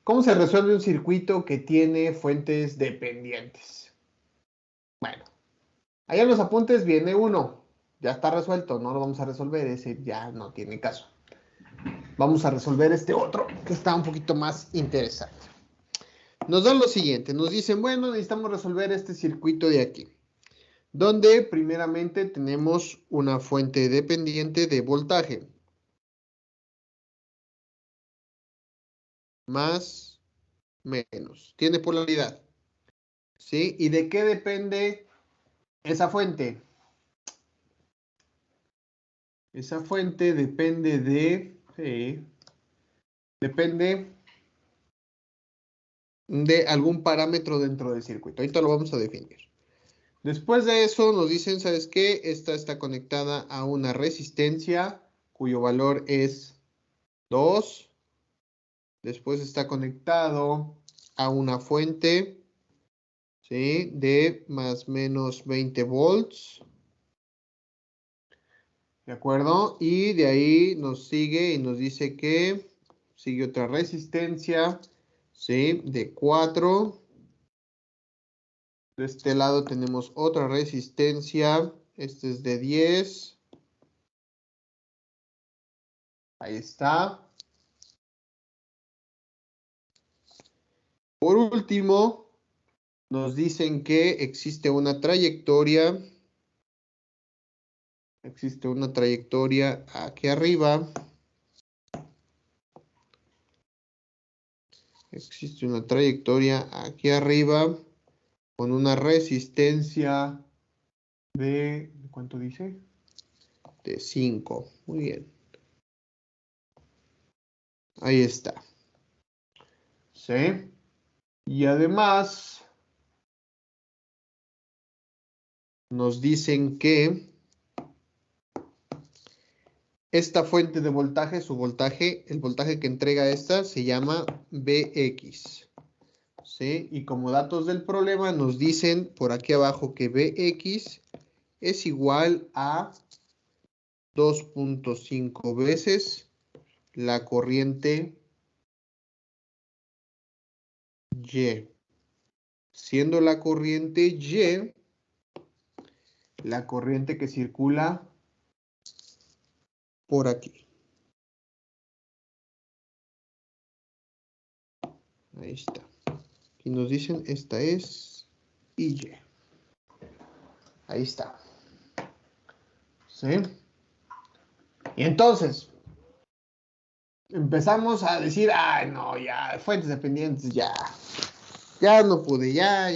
¿Cómo se resuelve un circuito que tiene fuentes dependientes? Bueno, allá en los apuntes viene uno. Ya está resuelto, no lo vamos a resolver, ese ya no tiene caso. Vamos a resolver este otro, que está un poquito más interesante. Nos dan lo siguiente, nos dicen, bueno, necesitamos resolver este circuito de aquí, donde primeramente tenemos una fuente dependiente de voltaje. Más, menos. Tiene polaridad. ¿Sí? ¿Y de qué depende esa fuente? Esa fuente depende depende de algún parámetro dentro del circuito. Ahorita lo vamos a definir. Después de eso nos dicen, ¿sabes qué? Esta está conectada a una resistencia cuyo valor es 2. Después está conectado a una fuente, ¿sí? De más menos 20 volts. ¿De acuerdo? Y de ahí nos sigue y nos dice que sigue otra resistencia, ¿sí? De 4. De este lado tenemos otra resistencia. Este es de 10. Ahí está. Por último, nos dicen que existe una trayectoria. Existe una trayectoria aquí arriba. Existe una trayectoria aquí arriba con una resistencia de, ¿cuánto dice? De 5. Muy bien. Ahí está. ¿Sí? Y además nos dicen que esta fuente de voltaje, su voltaje, el voltaje que entrega esta se llama Vx. ¿Sí? Y como datos del problema nos dicen por aquí abajo que Vx es igual a 2.5 veces la corriente Y. Siendo la corriente Y la corriente que circula por aquí. Ahí está. Y nos dicen, esta es Y. Ahí está. ¿Sí? Y entonces, empezamos a decir, ay, no, ya, fuentes dependientes, ya. Ya no pude, ya.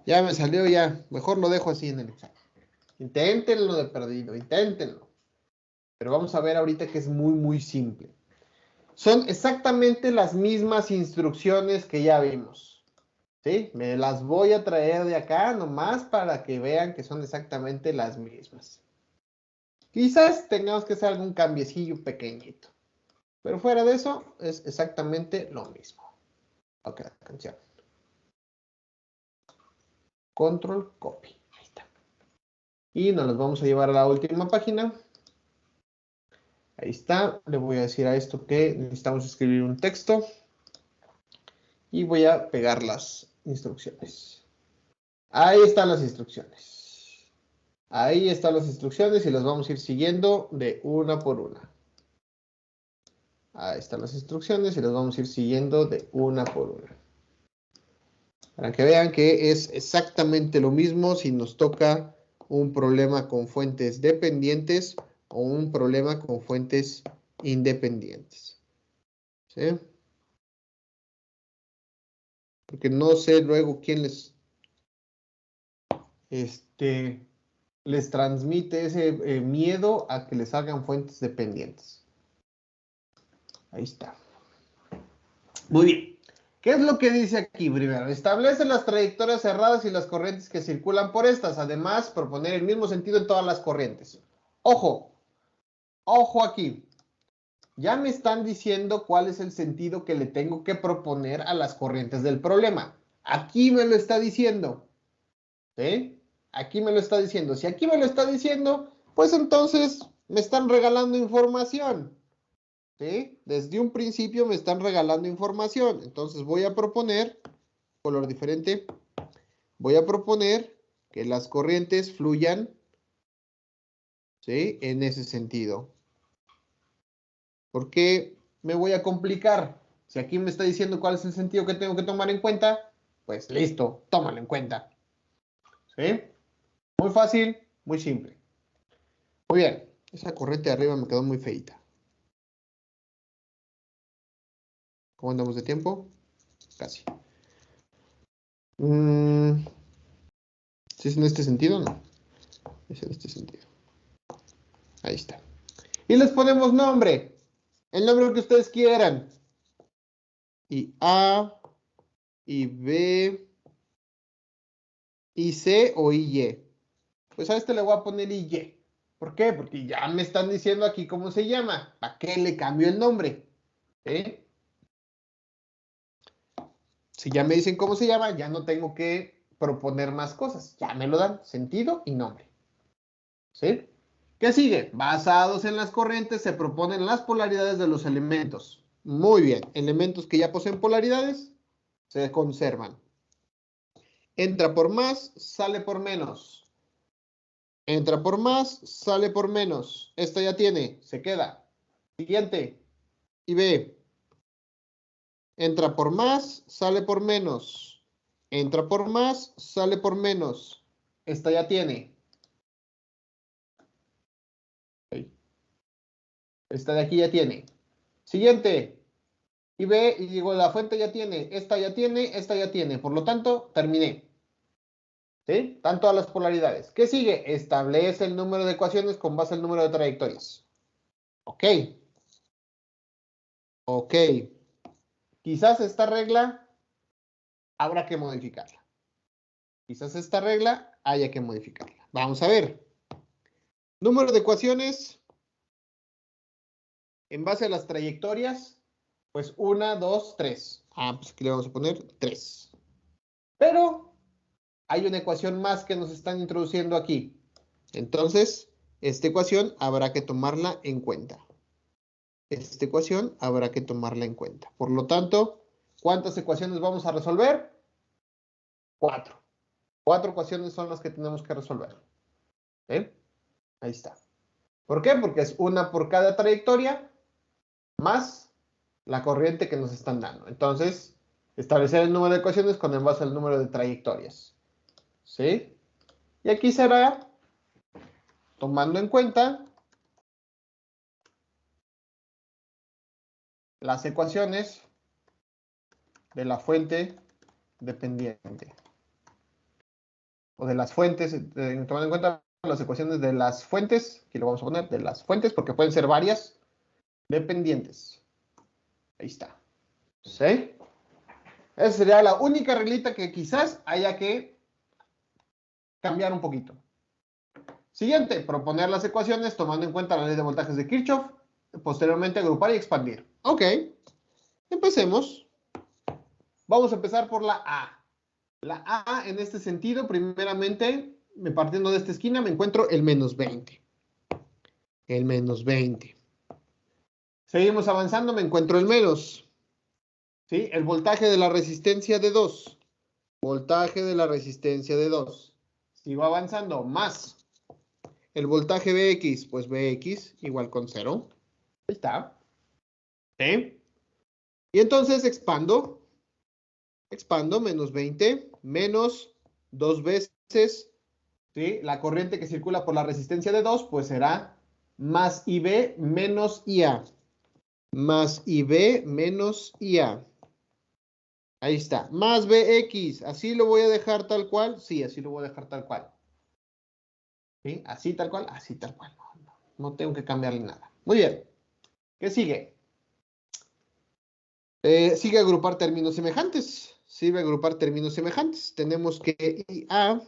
Ya me salió, ya. Mejor lo dejo así en el examen. Inténtenlo de perdido, inténtenlo. Pero vamos a ver ahorita que es muy simple. Son exactamente las mismas instrucciones que ya vimos. ¿Sí? Me las voy a traer de acá nomás para que vean que son exactamente las mismas. Quizás tengamos que hacer algún cambiecillo pequeñito. Pero fuera de eso, es exactamente lo mismo. Ok, atención. Control, copy. Ahí está. Y nos los vamos a llevar a la última página. Ahí está. Le voy a decir a esto que necesitamos escribir un texto. Y voy a pegar las instrucciones. Ahí están las instrucciones. Ahí están las instrucciones y las vamos a ir siguiendo de una por una. Ahí están las instrucciones y las vamos a ir siguiendo de una por una. Para que vean que es exactamente lo mismo si nos toca un problema con fuentes dependientes o un problema con fuentes independientes. ¿Sí? Porque no sé luego quién les transmite ese miedo a que les salgan fuentes dependientes. Ahí está. Muy bien. ¿Qué es lo que dice aquí primero? Establece las trayectorias cerradas y las corrientes que circulan por estas. Además, proponer el mismo sentido en todas las corrientes. Ojo, ojo aquí. Ya me están diciendo cuál es el sentido que le tengo que proponer a las corrientes del problema. Aquí me lo está diciendo. ¿Sí? Aquí me lo está diciendo. Si aquí me lo está diciendo, pues entonces me están regalando información. ¿sí? Desde un principio me están regalando información. Entonces voy a proponer, color diferente, voy a proponer que las corrientes fluyan, ¿sí? En ese sentido. ¿Por qué me voy a complicar? Si aquí me está diciendo cuál es el sentido que tengo que tomar en cuenta, pues listo, tómalo en cuenta. ¿Sí? Muy fácil, muy simple. Muy bien, esa corriente de arriba me quedó muy feita. ¿Cómo andamos de tiempo? Casi. ¿Sí es en este sentido? No. Es en este sentido. Ahí está. Y les ponemos nombre. El nombre que ustedes quieran. Y A, y B, y C o y. Pues a este le voy a poner y. ¿Por qué? Porque ya me están diciendo aquí cómo se llama. ¿Para qué le cambio el nombre? ¿Eh? Si ya me dicen cómo se llama, ya no tengo que proponer más cosas. Ya me lo dan, sentido y nombre. ¿Sí? ¿Qué sigue? Basados en las corrientes se proponen las polaridades de los elementos. Muy bien, elementos que ya poseen polaridades se conservan. Entra por más, sale por menos. Entra por más, sale por menos. Esta ya tiene, se queda. Siguiente. Y B. Entra por más, sale por menos. Entra por más, sale por menos. Esta ya tiene. Esta de aquí ya tiene. Siguiente. Y B, y digo, la fuente ya tiene. Esta ya tiene, esta ya tiene. Por lo tanto, terminé. ¿Sí? Están todas las polaridades. ¿Qué sigue? Establece el número de ecuaciones con base al número de trayectorias. Ok. Ok. Quizás esta regla habrá que modificarla. Quizás esta regla haya que modificarla. Vamos a ver. Número de ecuaciones en base a las trayectorias. Pues 1, 2, 3. Pues aquí le vamos a poner 3. Pero hay una ecuación más que nos están introduciendo aquí. Entonces, esta ecuación habrá que tomarla en cuenta. Esta ecuación habrá que tomarla en cuenta. Por lo tanto, ¿cuántas ecuaciones vamos a resolver? 4. 4 ecuaciones son las que tenemos que resolver. ¿Sí? Ahí está. ¿Por qué? Porque es una por cada trayectoria más la corriente que nos están dando. Entonces, establecer el número de ecuaciones con en base al número de trayectorias. ¿Sí? Y aquí será tomando en cuenta las ecuaciones de la fuente dependiente. O de las fuentes, tomando en cuenta las ecuaciones de las fuentes, aquí lo vamos a poner, de las fuentes, porque pueden ser varias, dependientes. Ahí está. ¿Sí? Esa sería la única reglita que quizás haya que cambiar un poquito. Siguiente, proponer las ecuaciones tomando en cuenta la ley de voltajes de Kirchhoff. Posteriormente agrupar y expandir. Ok, empecemos. Vamos a empezar por la A. La A en este sentido, primeramente, partiendo de esta esquina, me encuentro el menos 20. El menos 20. Seguimos avanzando, me encuentro el menos. ¿Sí? El voltaje de la resistencia de 2. Voltaje de la resistencia de 2. Sigo avanzando, más. El voltaje Bx, pues Bx igual con 0. Ahí está. ¿Sí? Y entonces expando. Expando, menos 20, menos 2 veces, ¿sí? La corriente que circula por la resistencia de 2, pues será más IB menos IA. Más IB menos IA. Ahí está. Más BX. ¿Así lo voy a dejar tal cual? Sí, así lo voy a dejar tal cual. ¿Sí? Así tal cual, así tal cual. No tengo que cambiarle nada. Muy bien. ¿Qué sigue? Sigue agrupar términos semejantes. Sigue agrupar términos semejantes. Tenemos que IA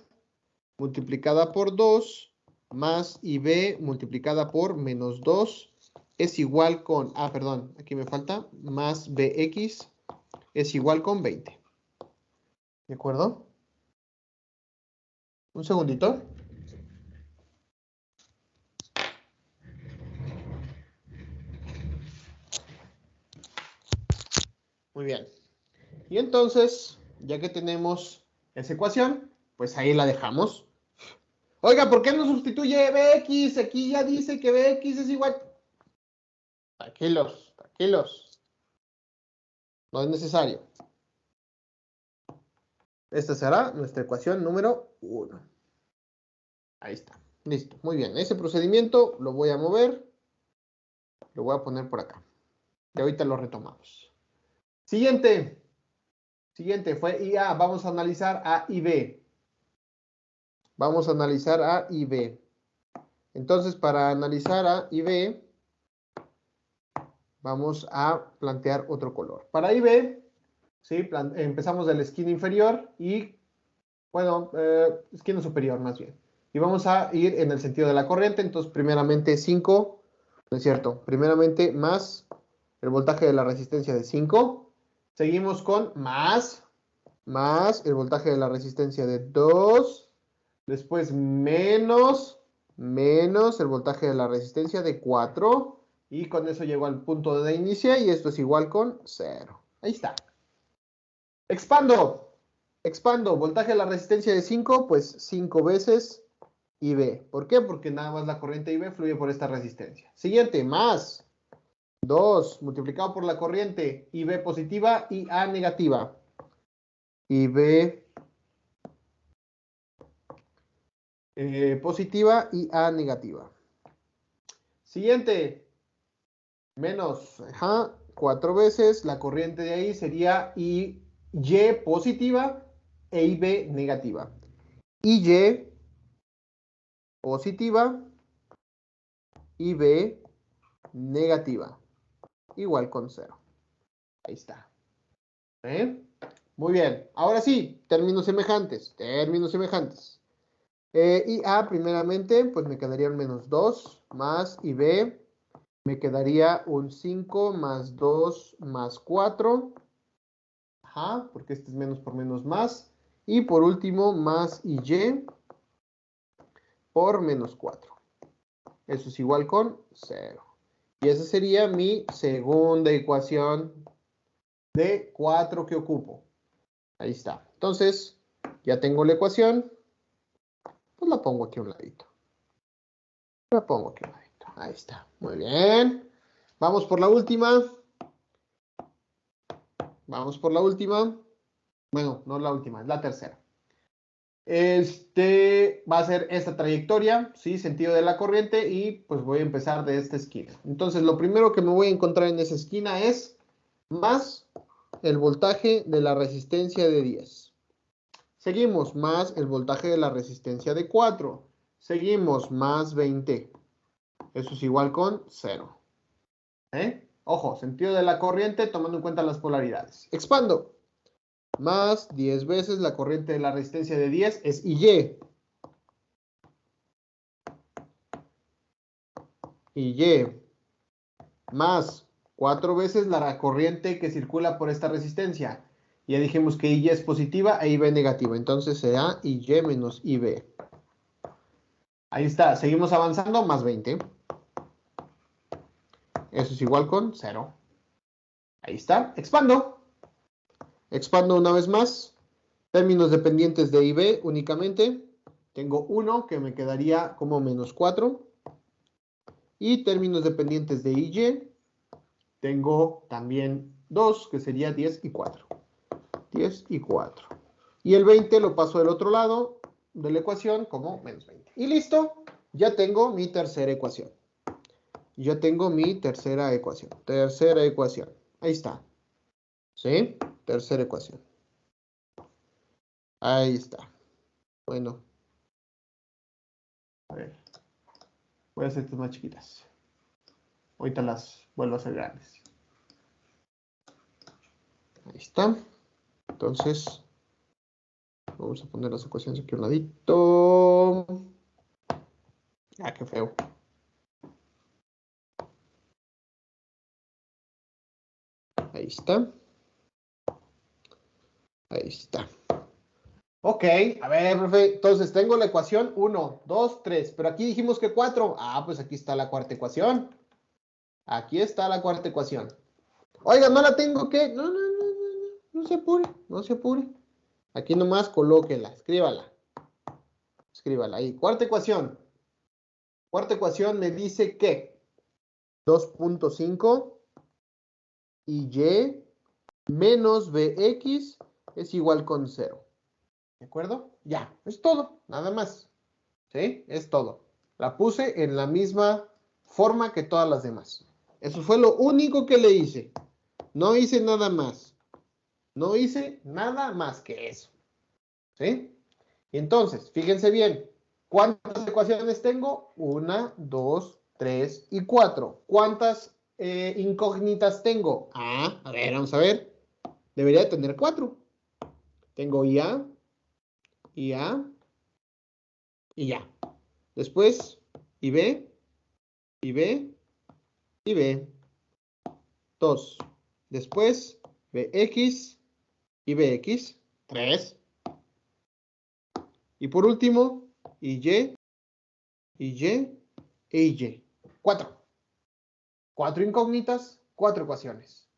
multiplicada por 2 más IB multiplicada por menos 2 es igual con, perdón, aquí me falta, más BX es igual con 20. ¿De acuerdo? Un segundito. Muy bien. Y entonces, ya que tenemos esa ecuación, pues ahí la dejamos. Oiga, ¿por qué no sustituye Bx? Aquí ya dice que Bx es igual. Tranquilos, tranquilos. No es necesario. Esta será nuestra ecuación número 1. Ahí está. Listo. Muy bien. Ese procedimiento lo voy a mover. Lo voy a poner por acá. Y ahorita lo retomamos. Siguiente. Siguiente fue IA. Vamos a analizar A y B. Vamos a analizar A y B. Entonces, para analizar A y B, vamos a plantear otro color. Para A y B, ¿sí? Empezamos de la esquina inferior y, bueno, esquina superior más bien. Y vamos a ir en el sentido de la corriente. Entonces, primeramente 5, no es cierto, primeramente más el voltaje de la resistencia de 5. Seguimos con más el voltaje de la resistencia de 2. Después menos el voltaje de la resistencia de 4. Y con eso llego al punto de inicio y esto es igual con 0. Ahí está. Expando. Expando. Voltaje de la resistencia de 5, pues 5 veces IB. ¿Por qué? Porque nada más la corriente IB fluye por esta resistencia. Siguiente, más 2 multiplicado por la corriente IB positiva y A negativa. IB positiva y A negativa. Siguiente, menos 4 veces, la corriente de ahí sería Y positiva e IB negativa. Y positiva, IB negativa, igual con 0. Ahí está. Muy bien, ahora sí, términos semejantes, y A primeramente, pues me quedaría un menos 2 más y B me quedaría un 5 más 2 más 4. Porque este es menos por menos más. Y por último, más y por menos 4. Eso es igual con 0. Y esa sería mi segunda ecuación de 4 que ocupo. Ahí está. Entonces, ya tengo la ecuación. Pues la pongo aquí a un ladito. Ahí está. Muy bien. Vamos por la última. Bueno, no la última, es la tercera. Va a ser esta trayectoria, ¿sí? Sentido de la corriente y pues voy a empezar de esta esquina. Entonces, lo primero que me voy a encontrar en esa esquina es más el voltaje de la resistencia de 10. Seguimos, más el voltaje de la resistencia de 4. Seguimos, más 20. Eso es igual con 0. Ojo, sentido de la corriente tomando en cuenta las polaridades. Expando. Más 10 veces la corriente de la resistencia de 10 es Y. Y. Más 4 veces la corriente que circula por esta resistencia. Ya dijimos que Y es positiva e IB negativa. Entonces será Y menos IB. Ahí está. Seguimos avanzando. Más 20. Eso es igual con 0. Ahí está. Expando. Expando una vez más. Términos dependientes de IB únicamente. Tengo 1 que me quedaría como menos 4. Y términos dependientes de IY. Tengo también 2 que sería 10 y 4. 10 y 4. Y el 20 lo paso del otro lado de la ecuación como menos 20. Y listo. Ya tengo mi tercera ecuación. Tercera ecuación. Ahí está. ¿Sí? Tercera ecuación. Ahí está. Bueno. A ver. Voy a hacer estas más chiquitas. Ahorita las vuelvo a hacer grandes. Ahí está. Entonces, vamos a poner las ecuaciones aquí a un ladito. Ah, qué feo. Ahí está. Ahí está. Ok, a ver, profe. Entonces tengo la ecuación 1, 2, 3. Pero aquí dijimos que 4. Ah, pues aquí está la cuarta ecuación. Aquí está la cuarta ecuación. Oiga, no la tengo que. No. No se apure, no se apure. Aquí nomás colóquela, escríbala. Escríbala ahí. Cuarta ecuación. Cuarta ecuación me dice que 2.5 y y menos bx es igual con 0. ¿De acuerdo? Ya, es todo, nada más. ¿Sí? Es todo. La puse en la misma forma que todas las demás. Eso fue lo único que le hice. No hice nada más. No hice nada más que eso. ¿Sí? Entonces, fíjense bien. ¿Cuántas ecuaciones tengo? 1, 2, 3 y 4. ¿Cuántas incógnitas tengo? Ah, a ver, vamos a ver. Debería tener 4. Tengo IA, IA y ya. Después, IB, IB y B. 2. Después, BX y BX. 3. Y por último, IY, IY e IY. 4. 4 incógnitas, 4 ecuaciones.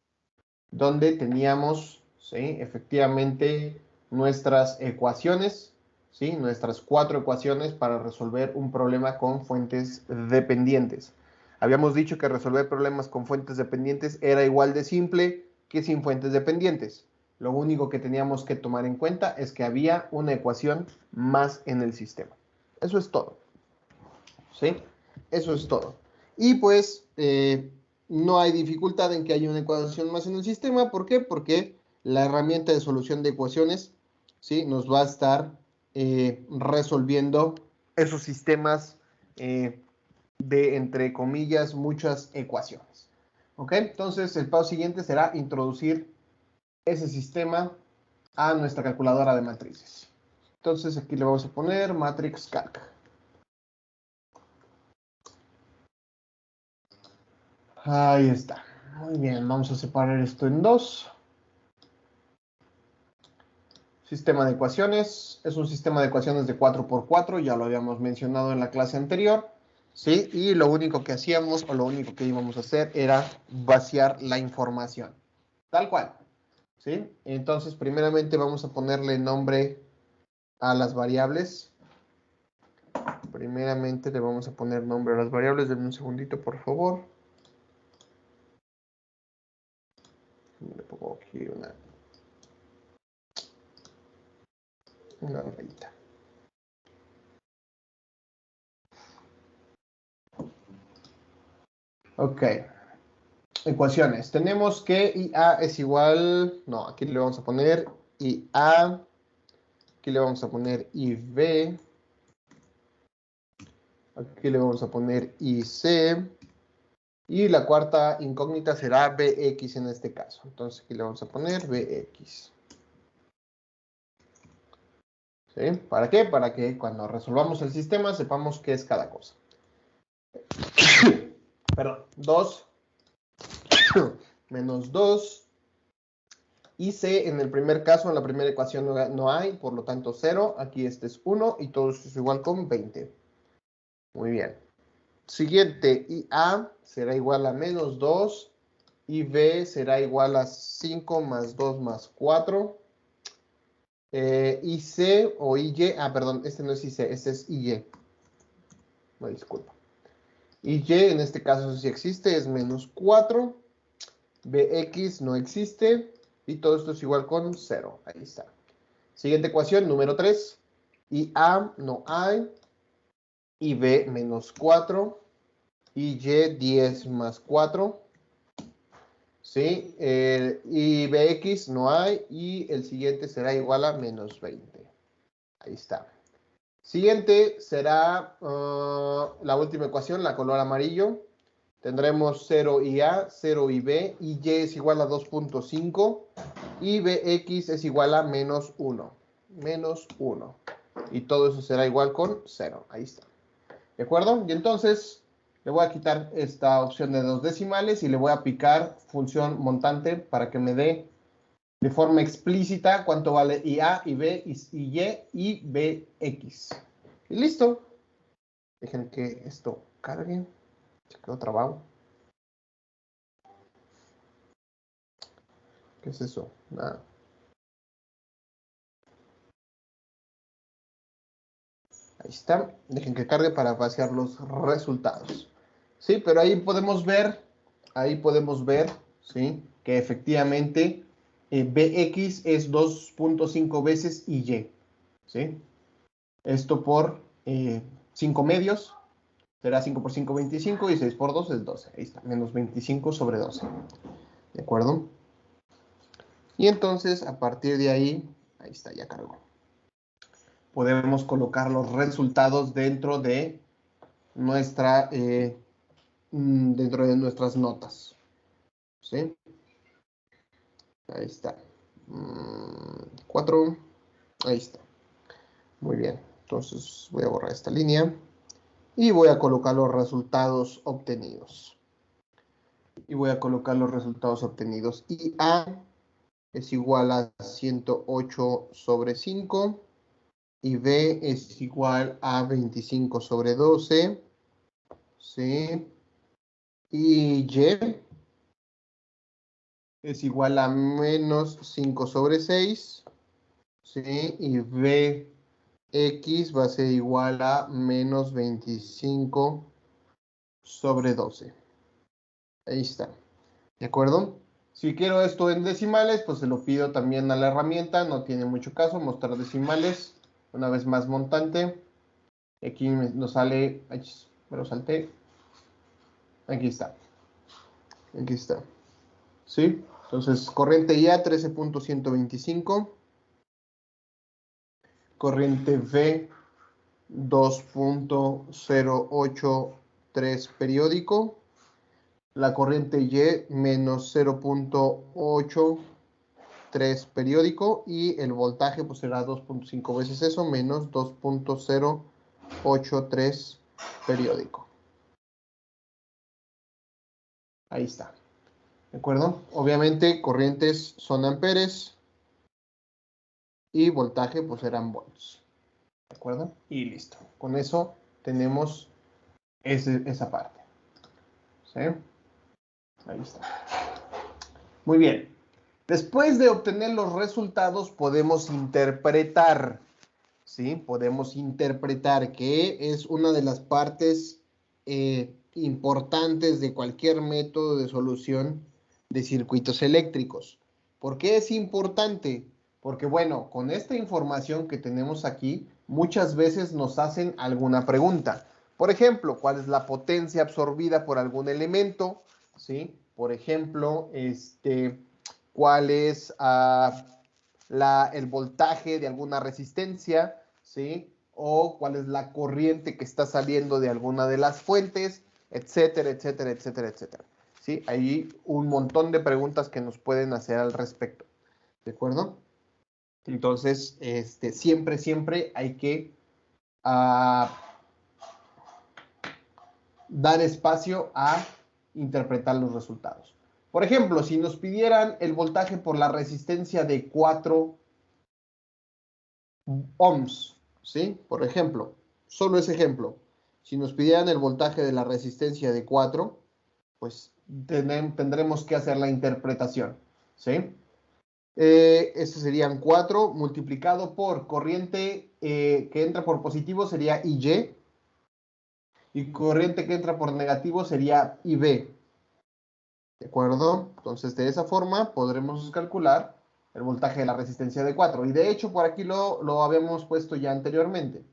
Donde teníamos, ¿sí? Efectivamente, nuestras ecuaciones, ¿sí? Nuestras 4 ecuaciones para resolver un problema con fuentes dependientes. Habíamos dicho que resolver problemas con fuentes dependientes era igual de simple que sin fuentes dependientes. Lo único que teníamos que tomar en cuenta es que había una ecuación más en el sistema. Eso es todo. ¿Sí? Eso es todo. Y pues no hay dificultad en que haya una ecuación más en el sistema. ¿Por qué? Porque la herramienta de solución de ecuaciones, ¿sí? Nos va a estar resolviendo esos sistemas de, entre comillas, muchas ecuaciones. ¿Ok? Entonces, el paso siguiente será introducir ese sistema a nuestra calculadora de matrices. Entonces, aquí le vamos a poner matrix calc. Ahí está. Muy bien, vamos a separar esto en dos. Sistema de ecuaciones. Es un sistema de ecuaciones de 4×4, ya lo habíamos mencionado en la clase anterior. ¿Sí? Y lo único que hacíamos, o lo único que íbamos a hacer, era vaciar la información. Tal cual. ¿Sí? Entonces, primeramente vamos a ponerle nombre a las variables. Primeramente le vamos a poner nombre a las variables. Denme un segundito, por favor. Le pongo aquí una rayita. Ok. Ecuaciones. Tenemos que IA es igual... No, aquí le vamos a poner IA. Aquí le vamos a poner IB. Aquí le vamos a poner IC. Y la cuarta incógnita será BX en este caso. Entonces aquí le vamos a poner BX. ¿Sí? ¿Para qué? Para que cuando resolvamos el sistema sepamos qué es cada cosa. Perdón. 2 menos 2. Y C en el primer caso, en la primera ecuación no hay, por lo tanto 0. Aquí este es 1 y todo esto es igual con 20. Muy bien. Siguiente, y A será igual a menos 2 y B será igual a 5 más 2 más 4. Y C o Y, perdón, este no es IC, este es IY. No, disculpa. Y en este caso sí existe, es menos 4. BX no existe. Y todo esto es igual con 0. Ahí está. Siguiente ecuación, número 3. Y A no hay. Y B menos 4. Y Y 10 más 4. ¿Sí? Y BX no hay. Y el siguiente será igual a menos 20. Ahí está. Siguiente será la última ecuación, la color amarillo. Tendremos 0 y A, 0 y B, y Y es igual a 2.5 y BX es igual a menos 1. Menos 1. Y todo eso será igual con 0. Ahí está. ¿De acuerdo? Y entonces le voy a quitar esta opción de 2 decimales y le voy a picar función montante para que me dé de forma explícita cuánto vale IA, y B, y BX. Y listo. Dejen que esto cargue. Se quedó trabado. ¿Qué es eso? Nada. Ahí está. Dejen que cargue para vaciar los resultados. Sí, pero ahí podemos ver, ¿sí? Que efectivamente Bx es 2.5 veces Y, ¿sí? Esto por 5 medios, será 5 por 5, 25, y 6 por 2 es 12. Ahí está, menos 25 sobre 12. ¿De acuerdo? Y entonces, a partir de ahí está, ya cargó. Podemos colocar los resultados dentro de nuestras notas. ¿Sí? Ahí está. 4. Ahí está. Muy bien. Entonces voy a borrar esta línea. Y voy a colocar los resultados obtenidos. Y A es igual a 108 sobre 5. Y B es igual a 25 sobre 12. ¿Sí? Y Y es igual a menos 5 sobre 6. ¿Sí? Y Bx va a ser igual a menos 25 sobre 12. Ahí está. ¿De acuerdo? Si quiero esto en decimales, pues se lo pido también a la herramienta. No tiene mucho caso mostrar decimales. Una vez más montante. Aquí nos sale... Ay, me lo salté. Aquí está. Aquí está. ¿Sí? Entonces, corriente IA 13.125. Corriente V 2.083 periódico. La corriente Y menos 0.83 periódico. Y el voltaje pues será 2.5 veces eso, menos 2.083 periódico. Ahí está. ¿De acuerdo? Obviamente, corrientes son amperes. Y voltaje pues serán volts. ¿De acuerdo? Y listo. Con eso tenemos esa parte. ¿Sí? Ahí está. Muy bien. Después de obtener los resultados, podemos interpretar. ¿Sí? Podemos interpretar, que es una de las partes importantes de cualquier método de solución de circuitos eléctricos. ¿Por qué es importante? Porque, bueno, con esta información que tenemos aquí, muchas veces nos hacen alguna pregunta. Por ejemplo, ¿cuál es la potencia absorbida por algún elemento? ¿Sí? Por ejemplo, ¿cuál es el voltaje de alguna resistencia? ¿Sí? O cuál es la corriente que está saliendo de alguna de las fuentes, etcétera, etcétera, etcétera, etcétera. ¿Sí? Hay un montón de preguntas que nos pueden hacer al respecto. ¿De acuerdo? Entonces, siempre hay que dar espacio a interpretar los resultados. Por ejemplo, si nos pidieran el voltaje por la resistencia de 4 ohms, ¿sí? Por ejemplo, solo ese ejemplo. Si nos pidieran el voltaje de la resistencia de 4, pues tendremos que hacer la interpretación, ¿sí? Estos serían 4 multiplicado por corriente que entra por positivo sería IY, y corriente que entra por negativo sería IB. ¿De acuerdo? Entonces, de esa forma podremos calcular el voltaje de la resistencia de 4. Y de hecho, por aquí lo habíamos puesto ya anteriormente.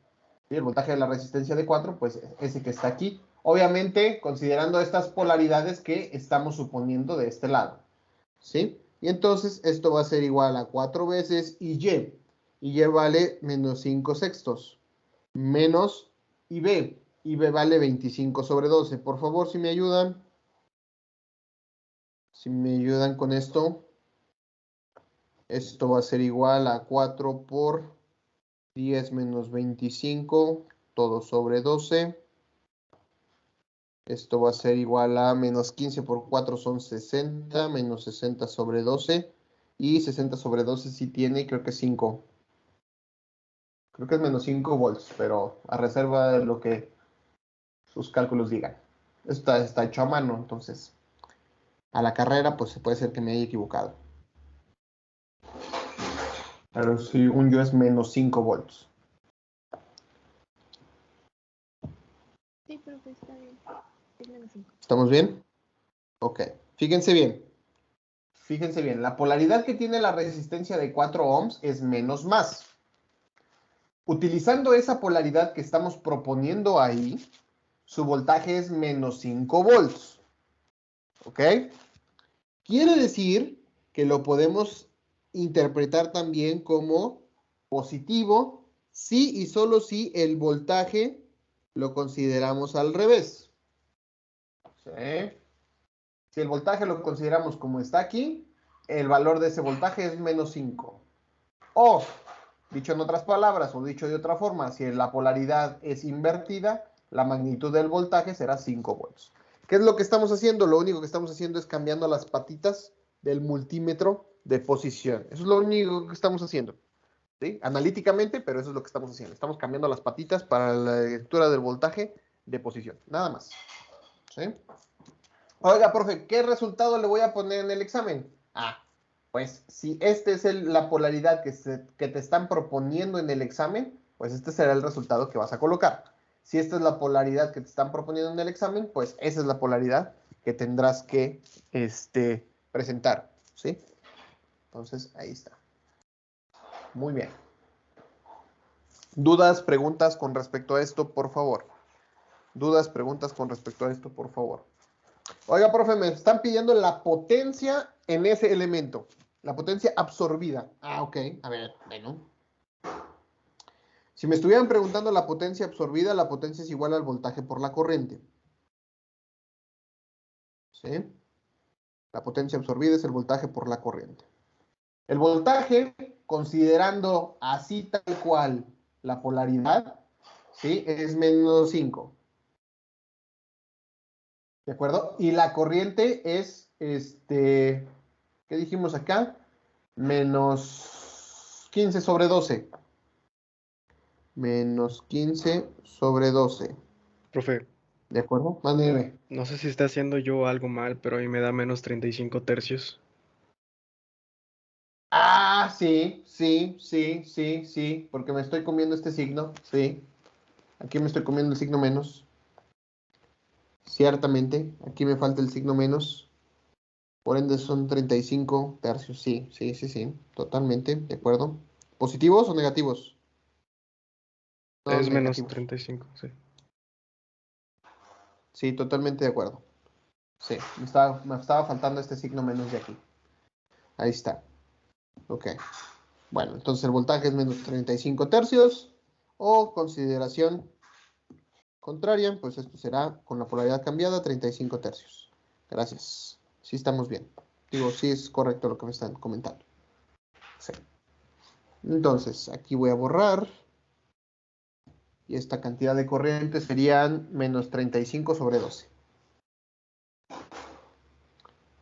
¿Sí? El voltaje de la resistencia de 4, pues ese que está aquí. Obviamente, considerando estas polaridades que estamos suponiendo de este lado. ¿Sí? Y entonces, esto va a ser igual a 4 veces IY. IY vale menos 5 sextos. Menos IB. IB vale 25 sobre 12. Por favor, si me ayudan. Si me ayudan con esto, esto va a ser igual a 4 por 10 menos 25, todo sobre 12. Esto va a ser igual a menos 15 por 4 son 60, menos 60 sobre 12. Y 60 sobre 12 sí tiene, creo que 5. Creo que es menos 5 volts, pero a reserva de lo que sus cálculos digan. Está hecho a mano, entonces a la carrera pues se puede ser que me haya equivocado. Pero según yo es menos 5 volts. Está bien. Es menos 5. ¿Estamos bien? Ok. Fíjense bien. Fíjense bien. La polaridad que tiene la resistencia de 4 ohms es menos más. Utilizando esa polaridad que estamos proponiendo ahí, su voltaje es menos 5 volts. ¿Ok? Quiere decir que lo podemos interpretar también como positivo si y solo si el voltaje lo consideramos al revés. ¿Sí? Si el voltaje lo consideramos como está aquí, el valor de ese voltaje es menos 5. O, dicho en otras palabras, o dicho de otra forma, si la polaridad es invertida, la magnitud del voltaje será 5 volts. ¿Qué es lo que estamos haciendo? Lo único que estamos haciendo es cambiando las patitas del multímetro de posición. Eso es lo único que estamos haciendo. ¿Sí? Analíticamente, pero eso es lo que estamos haciendo. Estamos cambiando las patitas para la lectura del voltaje de posición. Nada más. ¿Sí? Oiga, profe, ¿qué resultado le voy a poner en el examen? Ah, pues si esta es la polaridad que te están proponiendo en el examen, pues este será el resultado que vas a colocar. Si esta es la polaridad que te están proponiendo en el examen, pues esa es la polaridad que tendrás que presentar, ¿sí? Entonces, ahí está. Muy bien. ¿Dudas, preguntas con respecto a esto, por favor? ¿Dudas, preguntas con respecto a esto, por favor? Oiga, profe, me están pidiendo la potencia en ese elemento. La potencia absorbida. Ah, ok. A ver, bueno. Si me estuvieran preguntando la potencia absorbida, la potencia es igual al voltaje por la corriente. ¿Sí? La potencia absorbida es el voltaje por la corriente. El voltaje, considerando así tal cual la polaridad, ¿sí? Es menos 5. ¿De acuerdo? Y la corriente es, ¿qué dijimos acá? Menos 15 sobre 12. Menos 15 sobre 12. Profe, ¿De acuerdo? Mándeme. no sé si está haciendo yo algo mal, pero a mí me da menos 35 tercios. Ah, sí, sí, sí, sí, sí, porque me estoy comiendo este signo, sí. Aquí me estoy comiendo el signo menos. Ciertamente, aquí me falta el signo menos. Por ende son 35 tercios, sí, sí, sí, sí, totalmente, de acuerdo. ¿Positivos o negativos? No, Es menos negativos. 35, sí. Sí, totalmente de acuerdo. Sí, me estaba faltando este signo menos de aquí. Ahí está. Ok. Bueno, entonces el voltaje es menos 35 tercios. O consideración contraria, pues esto será con la polaridad cambiada 35 tercios. Gracias. Sí estamos bien. Digo, sí es correcto lo que me están comentando. Sí. Entonces, aquí voy a borrar. Y esta cantidad de corriente serían menos 35 sobre 12.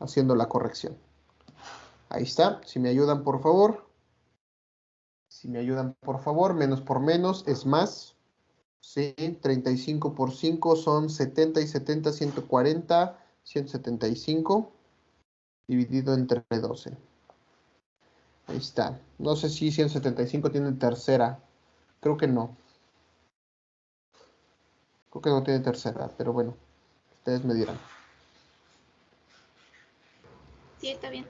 Haciendo la corrección. Ahí está. Si me ayudan, por favor. Si me ayudan, por favor. Menos por menos es más. Sí, 35 por 5 son 70 y 70, 140, 175. Dividido entre 12. Ahí está. No sé si 175 tiene tercera. Creo que no. Creo que no tiene tercera, pero bueno. Ustedes me dirán. Sí, está bien.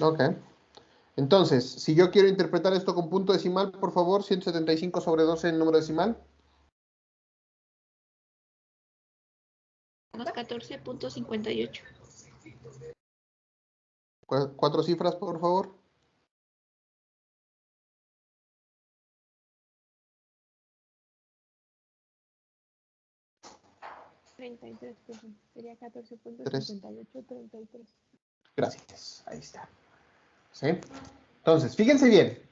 Ok. Entonces, si yo quiero interpretar esto con punto decimal, por favor, 175 sobre 12 en número decimal. Menos 14.58. Cuatro cifras, por favor. 33, profe. Sería 3. 14.5833. Gracias. Ahí está. ¿Sí? Entonces, fíjense bien.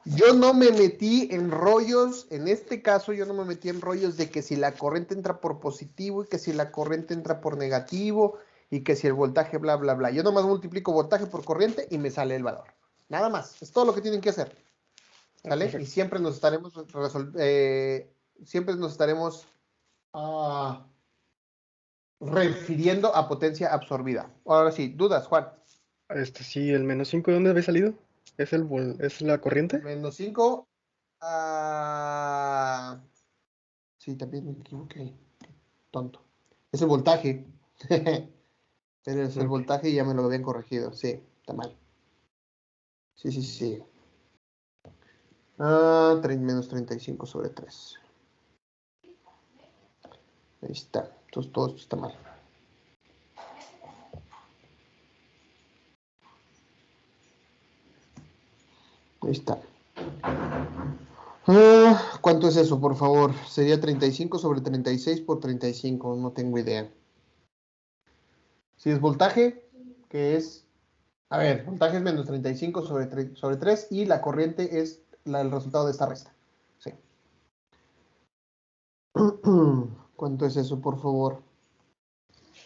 Yo no me metí en rollos, en este caso yo no me metí en rollos de que si la corriente entra por positivo y que si la corriente entra por negativo y que si el voltaje bla, bla, bla. Yo nomás multiplico voltaje por corriente y me sale el valor. Nada más. Es todo lo que tienen que hacer. ¿Sale? Y Perfecto. siempre nos estaremos refiriendo a potencia absorbida. Ahora sí, dudas, Juan. Sí, el menos 5, ¿de dónde había salido? ¿Es la corriente? Menos 5. Sí, también me equivoqué. Tonto. Es el voltaje. Pero es el Ok. voltaje y ya me lo habían corregido. Sí, está mal. Sí, sí, sí. Menos 35 sobre 3. Ahí está. Entonces todo esto está mal. Ahí está. ¿Cuánto es eso, por favor? Sería 35 sobre 36 por 35. No tengo idea. Si es voltaje, que es... A ver, voltaje es menos 35 sobre 3 y la corriente es el resultado de esta resta. Sí. ¿Cuánto es eso, por favor?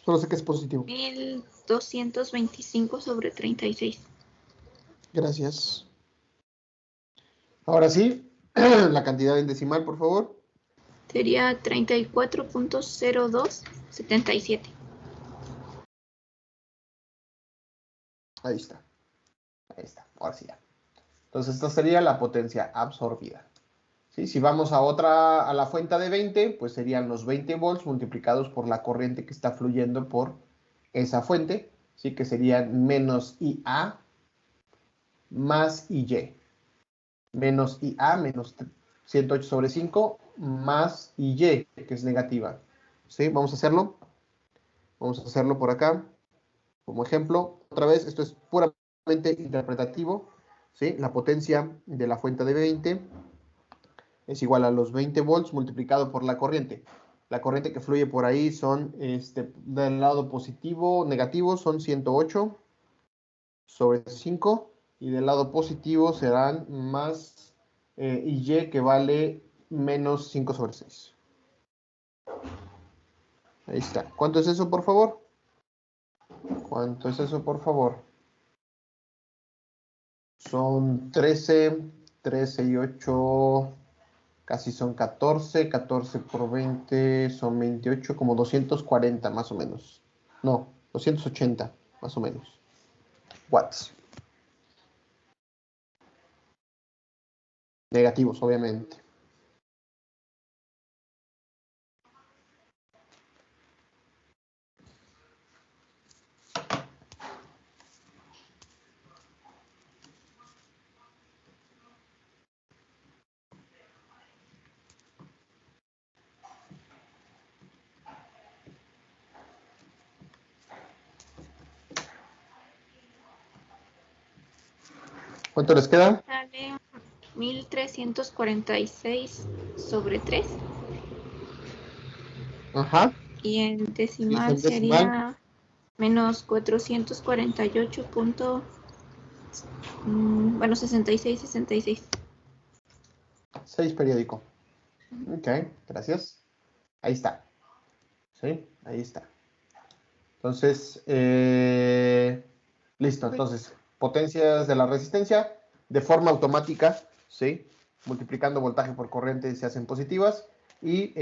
Solo sé que es positivo. 1225 sobre 36. Gracias. Ahora sí, la cantidad en decimal, por favor. Sería 34.0277. Ahí está. Ahí está. Ahora sí ya. Entonces, esta sería la potencia absorbida. ¿Sí? Si vamos a la fuente de 20, pues serían los 20 volts multiplicados por la corriente que está fluyendo por esa fuente, ¿sí? Que serían menos IA más IY. Menos IA menos 108 sobre 5 más IY, que es negativa. ¿Sí? Vamos a hacerlo. Vamos a hacerlo por acá. Como ejemplo, otra vez, esto es puramente interpretativo. ¿Sí? La potencia de la fuente de 20 es igual a los 20 volts multiplicado por la corriente. La corriente que fluye por ahí son, del lado positivo, negativo, son 108 sobre 5 y del lado positivo serán más Y que vale menos 5 sobre 6. Ahí está. ¿Cuánto es eso, por favor? ¿Cuánto es eso, por favor? Son 13 y 8, casi son 14 por 20 son 28, como 240 más o menos. No, 280 más o menos. Watts. Negativos, obviamente. ¿Cuánto les queda? Sale 1346 sobre 3. Ajá. Y en Y es decimal en decimal. sería menos 448 bueno, 66. 6 periódico. Ok, gracias. Ahí está. ¿Sí? Ahí está. Entonces, listo. Entonces, potencias de la resistencia de forma automática, ¿sí? Multiplicando voltaje por corriente se hacen positivas y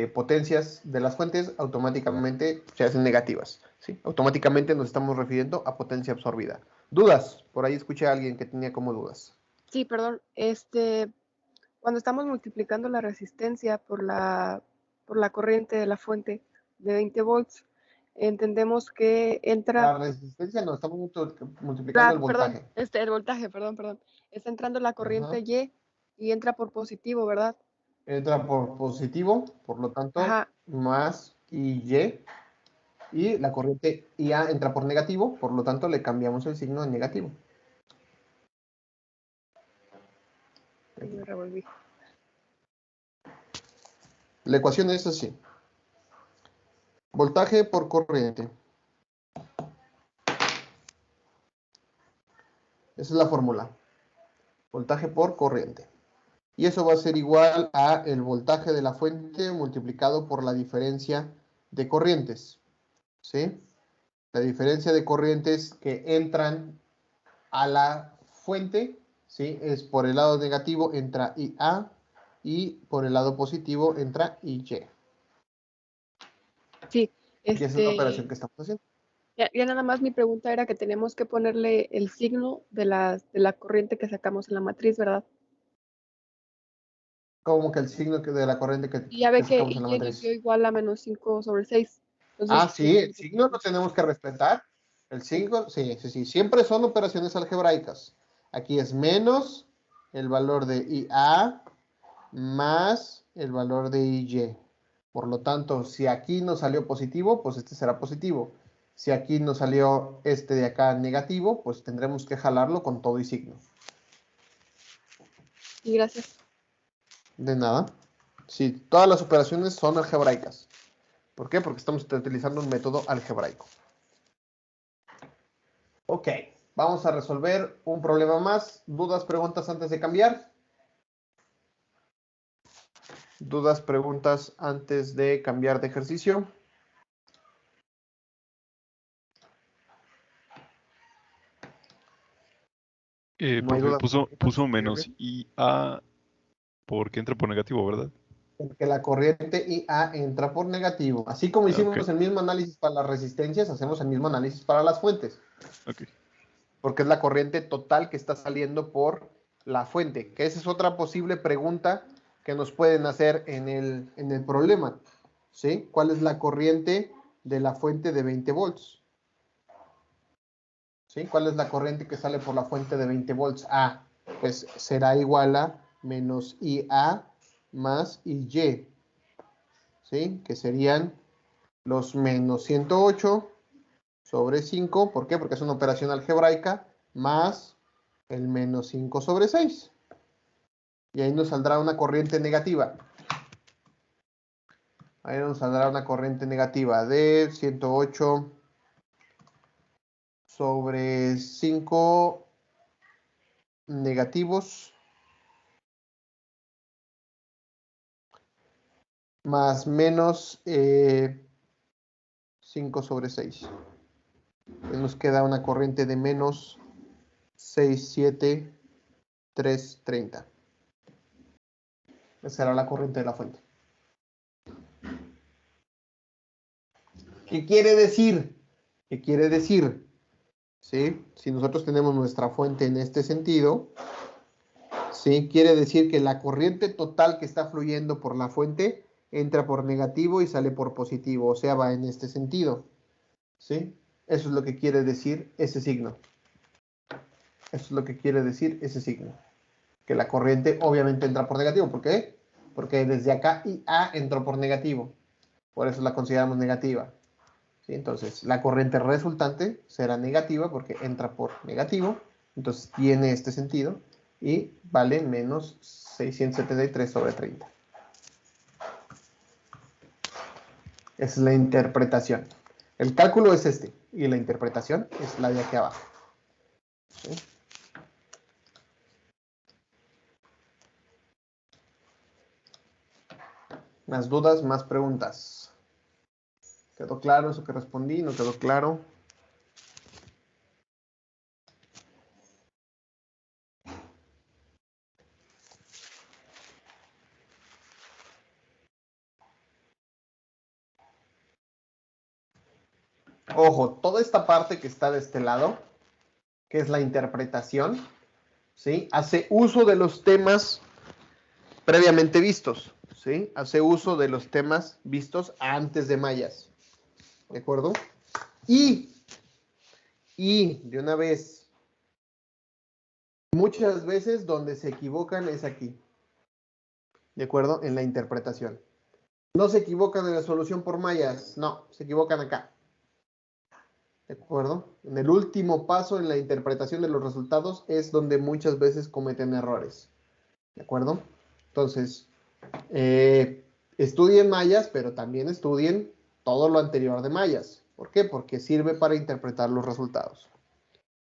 potencias de las fuentes automáticamente se hacen negativas, ¿sí? Automáticamente nos estamos refiriendo a potencia absorbida. ¿Dudas? Por ahí escuché a alguien que tenía como dudas. Sí, perdón. Cuando estamos multiplicando la resistencia por la corriente de la fuente de 20 volts, entendemos que entra, La resistencia no, estamos multiplicando el perdón, voltaje. el voltaje, perdón. Está entrando la corriente Ajá. Y entra por positivo, ¿verdad? Entra por positivo, por lo tanto, Ajá. más IY. Y la corriente IA entra por negativo, por lo tanto le cambiamos el signo en negativo. Ahí me revolví. La ecuación es así. Voltaje por corriente. Esa es la fórmula. Voltaje por corriente. Y eso va a ser igual a el voltaje de la fuente multiplicado por la diferencia de corrientes. ¿Sí? La diferencia de corrientes que entran a la fuente, ¿sí? Es por el lado negativo entra IA y por el lado positivo entra IY. Sí, Y esa es la operación que estamos haciendo. ya nada más mi pregunta era que tenemos que ponerle el signo de la corriente que sacamos en la matriz, ¿verdad? Como que el signo de la corriente que Y ya ve que sacamos en la Y nos matriz. dio igual a menos 5 sobre 6. Ah, sí, el signo lo tenemos que respetar. El signo, sí, sí, sí. Siempre son operaciones algebraicas. Aquí es menos el valor de IA más el valor de IY. Por lo tanto, si aquí nos salió positivo, pues este será positivo. Si aquí nos salió este de acá negativo, pues tendremos que jalarlo con todo y signo. Y gracias. De nada. Sí, todas las operaciones son algebraicas. ¿Por qué? Porque estamos utilizando un método algebraico. Ok, vamos a resolver un problema más. ¿Dudas, preguntas antes de cambiar? ¿Dudas, preguntas antes de cambiar de ejercicio? No hay Profe, dudas. puso menos IA porque entra por negativo, ¿verdad? Porque la corriente IA entra por negativo. Así como Ah, hicimos ok, el mismo análisis para las resistencias, hacemos el mismo análisis para las fuentes. ok. Porque es la corriente total que está saliendo por la fuente. Que esa es otra posible pregunta que nos pueden hacer en el problema. ¿Sí? ¿Cuál es la corriente de la fuente de 20 volts? ¿Sí? ¿Cuál es la corriente que sale por la fuente de 20 volts? Ah, pues será igual a menos IA más IY. ¿Sí? Que serían los menos 108 sobre 5. ¿Por qué? Porque es una operación algebraica más el menos 5 sobre 6. Y ahí nos saldrá una corriente negativa. Ahí nos saldrá una corriente negativa de 108 sobre 5 negativos más menos 5 sobre 6. Ahí nos queda una corriente de menos 67330. Esa será la corriente de la fuente. ¿Qué quiere decir? ¿Qué quiere decir? ¿Sí? Si nosotros tenemos nuestra fuente en este sentido, ¿sí? Quiere decir que la corriente total que está fluyendo por la fuente entra por negativo y sale por positivo, o sea, va en este sentido. ¿Sí? Eso es lo que quiere decir ese signo. Eso es lo que quiere decir ese signo. Que la corriente obviamente entra por negativo. ¿Por qué? Porque desde acá IA entró por negativo. Por eso la consideramos negativa. ¿Sí? Entonces, la corriente resultante será negativa porque entra por negativo. Entonces, tiene este sentido y vale menos 673 sobre 30. Esa es la interpretación. El cálculo es este y la interpretación es la de aquí abajo. ¿Sí? Más dudas, más preguntas. ¿Quedó claro eso que respondí? ¿No quedó claro? Ojo, toda esta parte que está de este lado, que es la interpretación, ¿sí? Hace uso de los temas previamente vistos, ¿sí? Hace uso de los temas vistos antes de Mayas, ¿de acuerdo? Y de una vez, muchas veces donde se equivocan es aquí, ¿de acuerdo? En la interpretación. No se equivocan en la solución por Mayas, no, se equivocan acá. ¿De acuerdo? En el último paso en la interpretación de los resultados es donde muchas veces cometen errores. ¿De acuerdo? Entonces, estudien Mayas, pero también estudien todo lo anterior de Mayas. ¿Por qué? Porque sirve para interpretar los resultados.